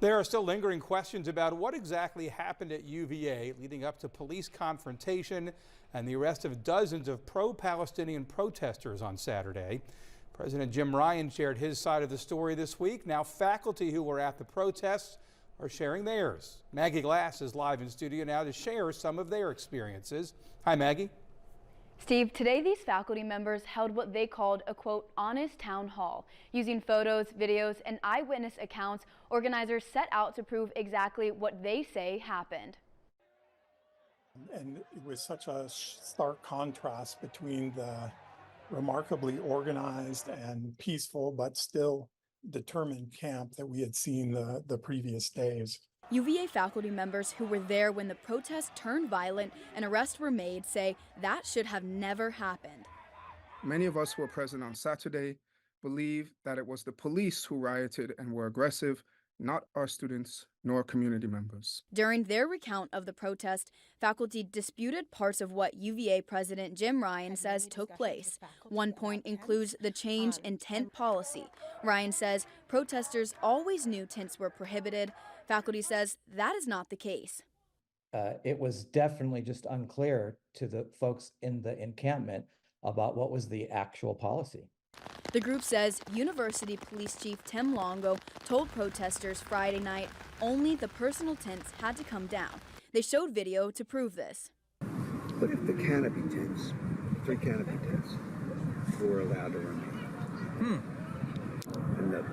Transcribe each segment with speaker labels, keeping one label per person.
Speaker 1: There are still lingering questions about what exactly happened at UVA leading up to police confrontation and the arrest of dozens of pro-Palestinian protesters on Saturday. President Jim Ryan shared his side of the story this week. Now faculty who were at the protests are sharing theirs. Maggie Glass is live in studio now to share some of their experiences. Hi, Maggie.
Speaker 2: Steve, today these faculty members held what they called a, quote, honest town hall. Using photos, videos, and eyewitness accounts, organizers set out to prove exactly what they say happened.
Speaker 3: And it was such a stark contrast between the remarkably organized and peaceful, but still determined camp that we had seen the previous days.
Speaker 2: UVA faculty members who were there when the protests turned violent and arrests were made say that should have never happened.
Speaker 4: Many of us who were present on Saturday believe that it was the police who rioted and were aggressive, not our students nor community members.
Speaker 2: During their recount of the protest, faculty disputed parts of what UVA President Jim Ryan says took place. One point includes the change in tent policy. Ryan says protesters always knew tents were prohibited. Faculty says that is not the case.
Speaker 5: It was definitely just unclear to the folks in the encampment about what was the actual policy.
Speaker 2: The group says University Police Chief Tim Longo told protesters Friday night only the personal tents had to come down. They showed video to prove this.
Speaker 6: What if the canopy tents, 3 canopy tents, were allowed to remain? And the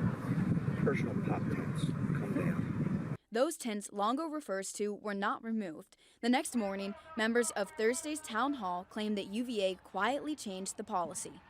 Speaker 6: personal pop tents come down?
Speaker 2: Those tents Longo refers to were not removed. The next morning, members of Thursday's town hall claimed that UVA quietly changed the policy.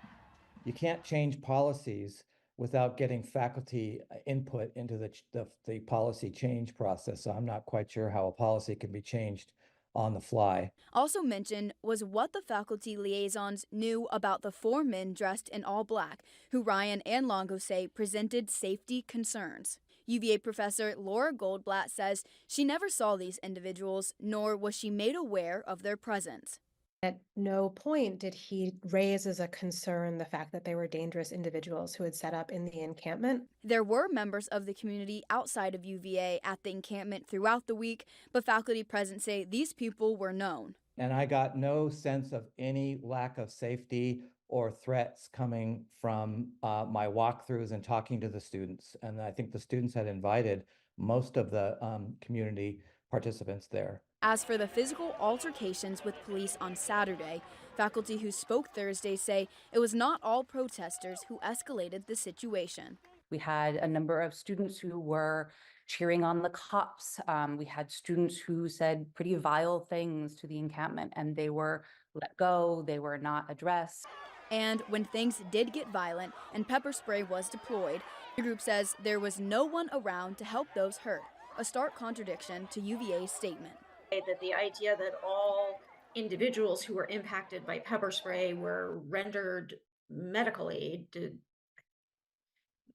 Speaker 5: You can't change policies without getting faculty input into the policy change process. So I'm not quite sure how a policy can be changed on the fly.
Speaker 2: Also mentioned was what the faculty liaisons knew about the 4 men dressed in all black, who Ryan and Longo say presented safety concerns. UVA professor Laura Goldblatt says she never saw these individuals, nor was she made aware of their presence.
Speaker 7: At no point did he raise as a concern the fact that they were dangerous individuals who had set up in the encampment.
Speaker 2: There were members of the community outside of UVA at the encampment throughout the week, but faculty present say these people were known.
Speaker 5: And I got no sense of any lack of safety or threats coming from my walkthroughs and talking to the students. And I think the students had invited most of the community participants there.
Speaker 2: As for the physical altercations with police on Saturday, faculty who spoke Thursday say it was not all protesters who escalated the situation.
Speaker 8: We had a number of students who were cheering on the cops. We had students who said pretty vile things to the encampment, and they were let go, they were not addressed.
Speaker 2: And when things did get violent and pepper spray was deployed, the group says there was no one around to help those hurt, a stark contradiction to UVA's statement.
Speaker 9: That the idea that all individuals who were impacted by pepper spray were rendered medical aid,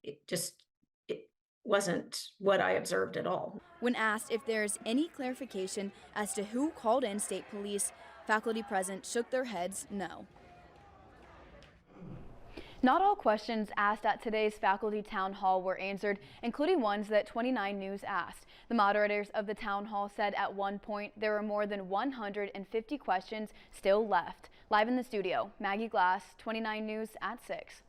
Speaker 9: it wasn't what I observed at all.
Speaker 2: When asked if there's any clarification as to who called in state police, faculty present shook their heads no. Not all questions asked at today's faculty town hall were answered, including ones that 29 News asked. The moderators of the town hall said at one point there were more than 150 questions still left. Live in the studio, Maggie Glass, 29 News at 6.